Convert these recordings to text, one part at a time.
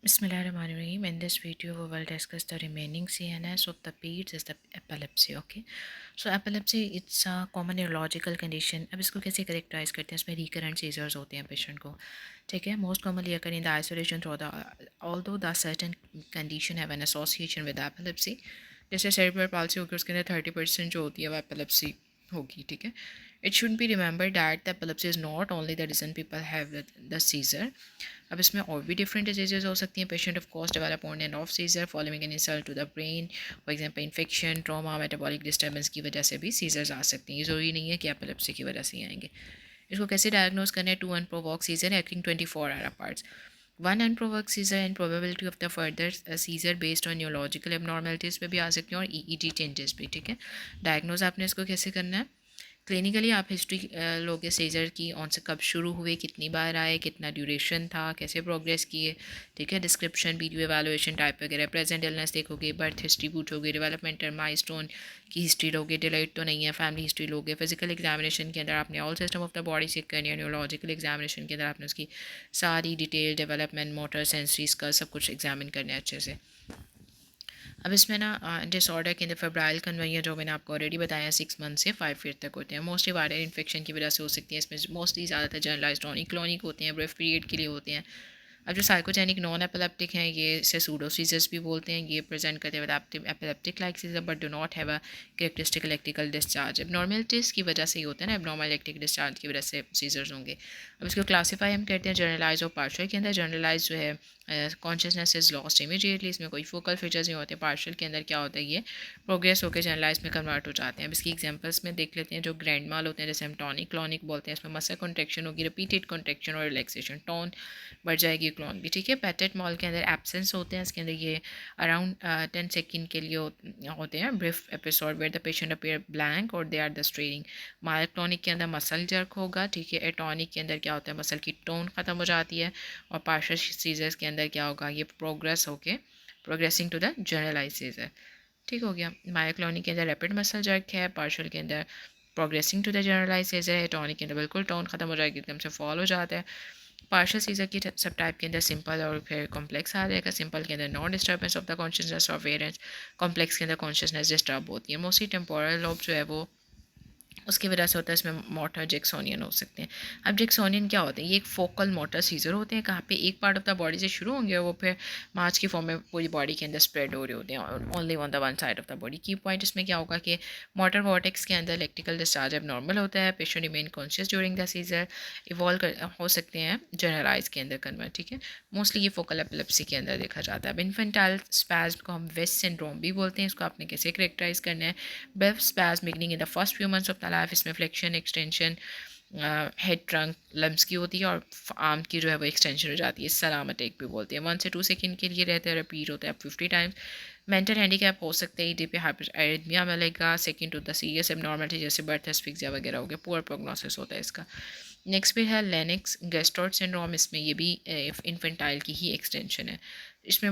Bismillahirrahmanirrahim. In this video, we will discuss the remaining CNS of the PEDS is the epilepsy. Okay, so epilepsy it's a common neurological condition. अब इसको कैसे characterized करते हैं? इसमें recurrent seizures होते हैं patient को, ठीक है. मोस्ट कॉमनली अगर in the isolation through the although the certain condition have an association with epilepsy, जैसे सेरेब्रल पाल्सी होगी उसके अंदर 30% जो होती है वो एपिलेप्सी होगी, ठीक है. It should be remember that the epilepsy is not only the reason people have the seizure. अब इसमें और भी डिफरेंट डिजीजेज हो सकती हैं. Patient of course develop on end of seizure following an insult to the brain, for example infection, trauma, metabolic disturbance की वजह से भी सीजर्स आ सकती हैं. ये ज़रूरी नहीं है कि एपिलेप्सी की वजह से ही आएंगे. इसको कैसे डायग्नोज करना है? 2 unprovoked seizure acting 24 hour apart. One unprovoked seizure and probability of the further seizure based on neurological abnormalities पे भी आ सकती हैं और EEG changes भी, ठीक है. डायग्नोज आपने इसको कैसे करना है? क्लिनिकली आप हिस्ट्री लोगे सीजर की, ऑन से कब शुरू हुए, कितनी बार आए, कितना ड्यूरेशन था, कैसे प्रोग्रेस किए, ठीक है. डिस्क्रिप्शन, वीडियो एवेलुएशन टाइप वगैरह. प्रेजेंट इलनेस देखोगे, बर्थ हिस्ट्री पूछोगे, डेवलपमेंटल माइलस्टोन की हिस्ट्री लोगे, डिलाइट तो नहीं है, फैमिली हिस्ट्री लोगे. फिजिकल एग्जामिनेशन के अंदर आपने all system of the body check करनी है. न्यूरोलॉजिकल एग्जामिनेशन के अंदर आपने उसकी सारी डिटेल, डेवलपमेंट, मोटर, सेंसरीज का सब कुछ एग्जामिन करना है अच्छे से. अब इसमें ना डिसऑर्डर के अंदर फेब्राइल कन्वेयर जो मैंने आपको ऑलरेडी बताया 6 मंथ से 5 ईयर तक होते हैं. मोस्टली वायरल इन्फेक्शन की वजह से हो सकती है. इसमें मोस्टली ज़्यादातर जनरलाइज्ड टॉनिक क्लॉनिक होते हैं, ब्रीफ पीरियड के लिए होते हैं. अब जो साइकोजेनिक नॉन एपिलेप्टिक हैं ये इसे सूडो सीजर्स भी बोलते हैं. ये प्रेजेंट करते हैं with epileptic like seizure but do not have a characteristic electrical discharge. Abnormalities की वजह से ही होता है ना, एबनॉर्मल इलेक्ट्रिक डिस्चार्ज की वजह से सीजर्स होंगे. अब इसको क्लासीफाई हम करते हैं जनरलाइज और पार्शियल के अंदर. जनरलाइज जो है कॉन्शियसनेस इज लॉस्ट इमीडिएटली, इसमें कोई फोकल फीचर्स नहीं होते. पार्शियल के अंदर क्या होता है, ये प्रोग्रेस होकर जनरलाइज में कन्वर्ट हो जाते हैं. अब इसकी एग्जांपल्स में देख लेते हैं. जो ग्रैंड माल होते हैं जैसे हम टॉनिक क्लॉनिक बोलते हैं, इसमें मसल कॉन्ट्रेक्शन होगी, रिपीटेड कॉन्ट्रेक्शन और रिलैक्सेशन, टोन बढ़ जाएगी, क्लॉन भी, ठीक है. पैटेट मॉल के अंदर एब्सेंस होते हैं, इसके अंदर ये अराउंड 10 सेकेंड के लिए होते हैं. Brief episode where the patient appear blank और they are the straining. Myoclonic के अंदर मसल जर्क होगा, ठीक है. एटॉनिक के अंदर क्या होता है, मसल की टोन ख़त्म हो जाती है. और पार्शियल सीजर्स के अंदर क्या होगा, ये प्रोग्रेस होके progressing to the generalise seizure, ठीक हो गया. मायोक्लॉनिक के अंदर रैपिड मसल जर्क है, पार्शियल के अंदर progressing to the generalise seizure है. एटॉनिक के अंदर बिल्कुल टोन ख़त्म हो जाएगी, एकदम से फॉल हो जाता है. पार्शियल सीजर की सब टाइप के अंदर सिंपल और फिर कॉम्प्लेक्स आ जाएगा. सिंपल के अंदर non disturbance of the consciousness और वेरियंस, कॉम्प्लेक्स के अंदर कॉन्शियसनेस डिस्टर्ब होती है. मोस्टली टेम्पोरल लोब जो है वो उसकी वजह से होता है. इसमें मोटर जैक्सोनियन हो सकते हैं. अब जैक्सोनियन क्या होते हैं, ये एक फोकल मोटर सीजर होते हैं. कहाँ पे, एक पार्ट ऑफ द बॉडी से शुरू होंगे वो फिर मार्च की फॉर्म में पूरी बॉडी के अंदर स्प्रेड हो रहे होते हैं only on the one side of the body. की पॉइंट इसमें क्या होगा कि मोटर वॉर्टेक्स के अंदर इलेक्ट्रिकल डिस्चार्ज अब नॉर्मल होता है. Patient remain conscious during the seizure. Evolve हो सकते हैं जनरलाइज के अंदर कन्वर्ट, ठीक है. मोस्टली ये फोकल एपिलेप्सी के अंदर देखा जाता है. अब इन्फेंटाइल स्पैज्म को हम वेस्ट सिंड्रोम भी बोलते हैं. इसको आपने कैसे करेक्टराइज करना है? Brief spasm beginning in the first few months of the life. इसमें flexion, extension, head trunk limbs की होती है और आर्म की जो है वो एक्सटेंशन हो जाती है. सलाम अटैक भी बोलते हैं. 1 से 2 सेकेंड के लिए रहते हैं, रिपीट होता है 50 टाइम्स. मेंटल हैंडीकैप हो सकते हैं, ईडी पे हाइपरएरिथमिया मिलेगा. Second to the serious abnormality जैसे बर्थ एस्फिक्सिया वगैरह हो गया. पुअर प्रोग्नोसिस होता है इसका. नेक्स्ट पे है लेनिक्स गेस्टोर्ट सिंड्रोम. इसमें ये भी इन्फेंटाइल की ही एक्सटेंशन है. इसमें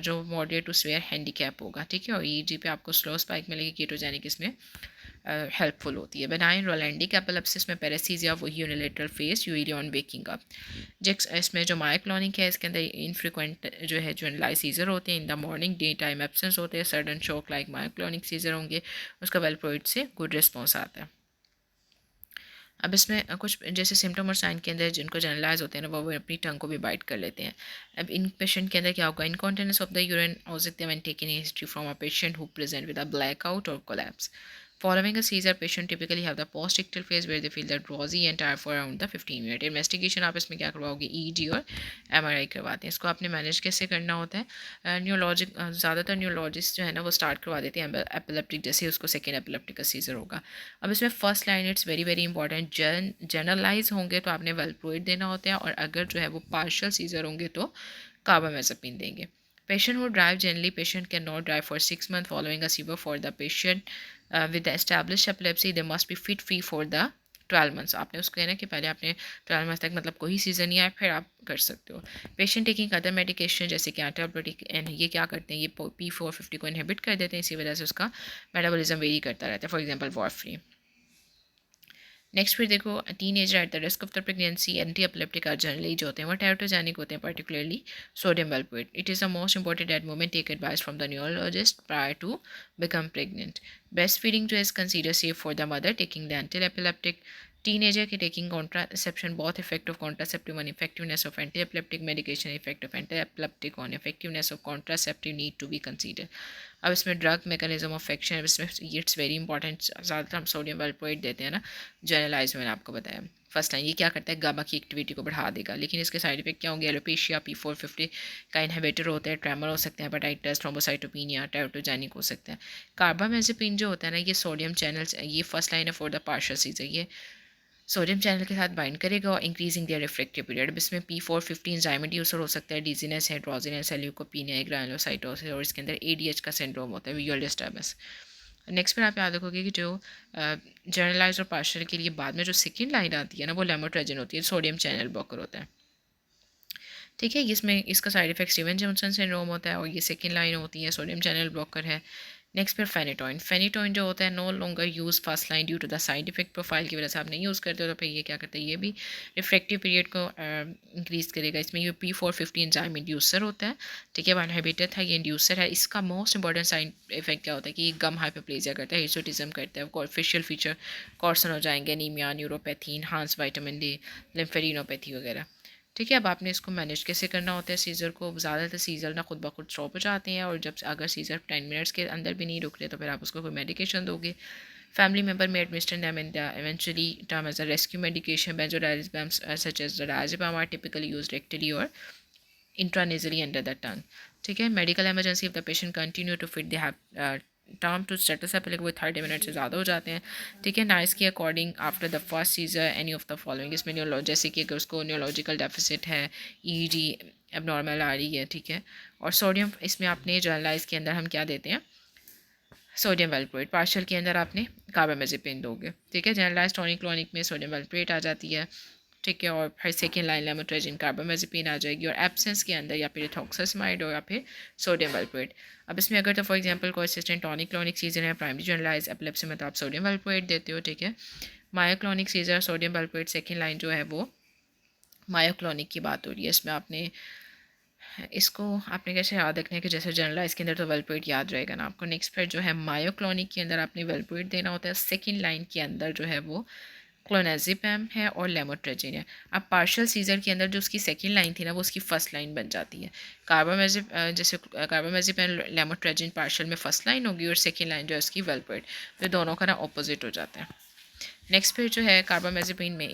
जो मॉडरेट टू स्वेयर हैंडीकैप होगा, ठीक है. और ईजी पे आपको स्लो स्पाइक मिलेगी. कीटोजेनिक इसमें हेल्पफुल होती है. बेनाइन रोलैंडिक एपिलेप्सिस में पैरासीजिया वही unilateral face usually on waking up. Jerks इसमें जो मायोक्लॉनिक है इसके अंदर इनफ्रिक्वेंट जो है जनरलाइज सीजर होते हैं. In the morning day time absence होते हैं. सडन शॉक लाइक मायोक्लॉनिक सीजर होंगे. उसका वेलप्रोइड से गुड रिस्पॉन्स आता है. अब इसमें कुछ जैसे सिम्टम और साइन के अंदर जिनको जनरलाइज होते हैं ना वो अपनी टंग को भी बाइट कर लेते हैं. अब इन पेशेंट के अंदर क्या होगा, इनकॉन्टिनेंस ऑफ द यूरिन हो सकते हैं when taken history from a patient who present with a blackout और collapse. Following a seizure, patient typically have the post-ictal phase where they feel that drowsy and tired for around the 15 minute. Investigation आप इसमें क्या करवाओगे, EEG और MRI करवाते हैं. इसको आपने मैनेज कैसे करना होता है? न्यूरोलॉजिक ज़्यादातर न्यूरोलॉजिस्ट जो है ना वो स्टार्ट करवा देते हैं एपिलेप्टिक जैसे उसको सेकेंड एपिलेप्टिक का सीजर होगा. अब इसमें first line it's very very important. Generalise होंगे तो आपने वेलप्रोइड देना होता है और अगर जो है वो पार्शियल सीजर होंगे तो कार्बामेज़ापिन देंगे. Patient who drive, generally patient cannot drive for 6 months following a seizure. For the patient with the established epilepsy, they must be fit free for the 12 months. आपने उसको कहना कि पहले आपने 12 मंथ्स तक मतलब कोई सीजन नहीं आया फिर आप कर सकते हो. पेशेंट टेकिंग अदर मेडिकेशन जैसे कि एंटीबायोटिक एंड ये क्या करते हैं, ये P450 को इनहिबिट कर देते हैं. इसी वजह से उसका मेटाबॉलिज्म वेरी करता रहता है. For example warfarin. नेक्स्ट फिर देखो teenager at the risk of the pregnancy anti epileptic generally जो होते हैं वो टेरोटोजेनिक होते हैं, particularly sodium valproate. It is the most important at moment take advice from the neurologist prior to become pregnant. Breast feeding जो is consider safe for the mother taking the anti epileptic. Teenager के taking contraception बहुत effect of contraceptive on effectiveness of anti epileptic medication, effect of anti epileptic on effectiveness of contraceptive need to be consider. अब इसमें drug mechanism of action, इसमें it's very important. ज़्यादातर हम sodium वेलपोएट देते हैं ना generalise, मैंने आपको बताया फर्स्ट टाइम। ये क्या करता है, गामा की एक्टिविटी को बढ़ा देगा, लेकिन इसके साइड इफेक्ट क्या होंगे, एलोपेशिया, P450 का इनहिबिटर होता है, ट्रेमर हो सकते हैं, हेपेटाइटिस, थ्रोम्बोसाइटोपिनिया, टेरोटोजेनिक हो सकते हैं। कार्बामेज़ेपिन जो होता है ना, ये सोडियम चैनल्स, ये फर्स्ट लाइन है फॉर द पार्शियल सीजर, ये सोडियम चैनल के साथ बाइंड करेगा और इंक्रीजिंग देयर रिफ्लेक्टिव पीरियड। अब इसमें P450 एंजाइम इंड्यूसर हो सकता है, डिजीनेस है, ड्रोजीनेस है, ल्यूकोपीनिया, ग्रानुलोसाइटोसिस, और इसके अंदर ADH का सिंड्रोम होता है, विजुअल डिस्टर्बेंस। नेक्स्ट फिर आप याद रखोगे कि जो जनरलाइज और पार्शियल के लिए बाद में जो सेकेंड लाइन आती है ना, वो लेमोट्रेजिन होती है, सोडियम चैनल ब्लॉकर होता है। ठीक है, इसमें इसका side effect Steven Johnson syndrome होता है और ये सेकेंड लाइन होती है, सोडियम चैनल ब्लॉकर है। नेक्स्ट फिर फेनिटोइन। फेनिटोइन जो होता है no longer use first line due to the side effect profile की वजह से आप नहीं यूज़ करते हो, तो फिर ये क्या करता है, ये भी रिफ्लेक्टिव पीरियड को इंक्रीज़ करेगा। इसमें ये P450 एंजाइम इंड्यूसर होता है, ठीक है, वन हैबिटेट था, ये इंड्यूसर है। इसका मोस्ट इंपॉर्टेंट साइड इफेक्ट क्या होता है कि ये गम हाइपरप्लेजिया करता है, हिर्सुटिज्म करता है, ऑफिशियल फीचर कॉर्सन हो जाएंगे, anaemia, neuropathy, enhance vitamin D, lymphadenopathy वगैरह। ठीक है, अब आपने इसको मैनेज कैसे करना होता है सीज़र को। ज़्यादातर सीज़र ना खुद ब खुद स्टॉप हो जाते हैं, और जब अगर सीज़र 10 मिनट्स के अंदर भी नहीं रुक रहे तो फिर आप उसको कोई मेडिकेशन दोगे। फैमिली मेम्बर में administer them in the eventually term as a rescue medication. Benzodiazepines such as diazepam are typically used rectally और intranasally under the tongue। ठीक है, medical emergency if the patient continue to fit they have term to status है, पहले वो 30 minute से ज़्यादा हो जाते हैं। ठीक है, नाइस के according after the first seizure any of the following, इसमें जैसे कि अगर उसको न्यूरोलॉजिकल डेफिसिट है, ED एबनॉर्मल आ रही है, ठीक है, और सोडियम इसमें आपने जनरलाइज के अंदर हम क्या देते हैं, सोडियम वेलप्रोएट। पार्शियल के अंदर आपने कार्बामेज़ेपिन दोगे। ठीक है, जनरलाइज टॉनिक क्लोनिक में सोडियम वेलप्रोएट आ जाती है, ठीक है, और फिर सेकेंड लाइन लेमोट्रेजिन कार्बामेज़ेपिन आ जाएगी, और एब्सेंस के अंदर या फिर इथॉक्सामाइड और या फिर सोडियम वेलप्रोएट। अब इसमें अगर तो फॉर एग्जांपल कोई असिस्टेंट टॉनिक क्लोनिक सीजर है, प्राइमरी जनरलाइज एपिलेप्सी में, तो आप सोडियम वेलप्रोएट देते हो। ठीक है, myoclonic seizure sodium valproate, second line जो है वो मायोक्लोनिक की बात हो रही है। इसमें आपने इसको आपने कैसे याद रखना है कि जैसे जनरलाइज के अंदर तो वेलप्रोएट याद रहेगा ना आपको। नेक्स्ट फिर जो है मायोक्लोनिक के अंदर आपने वेलप्रोएट देना होता है, सेकेंड लाइन के अंदर जो है वो क्लोनाजिपैम है और लेमोट्रेजिन है। अब पार्शियल सीजर के अंदर जो उसकी सेकेंड लाइन थी ना, वो उसकी फर्स्ट लाइन बन जाती है। जैसे कार्बामेज़ेपिन लेमोट्रेजिन पार्शियल में फर्स्ट लाइन होगी और सेकेंड लाइन जो है उसकी वेलप्रोएट, तो दोनों का ना ऑपोजिट हो जाता है। नेक्स्ट फिर जो है कार्बामेज़ेपिन में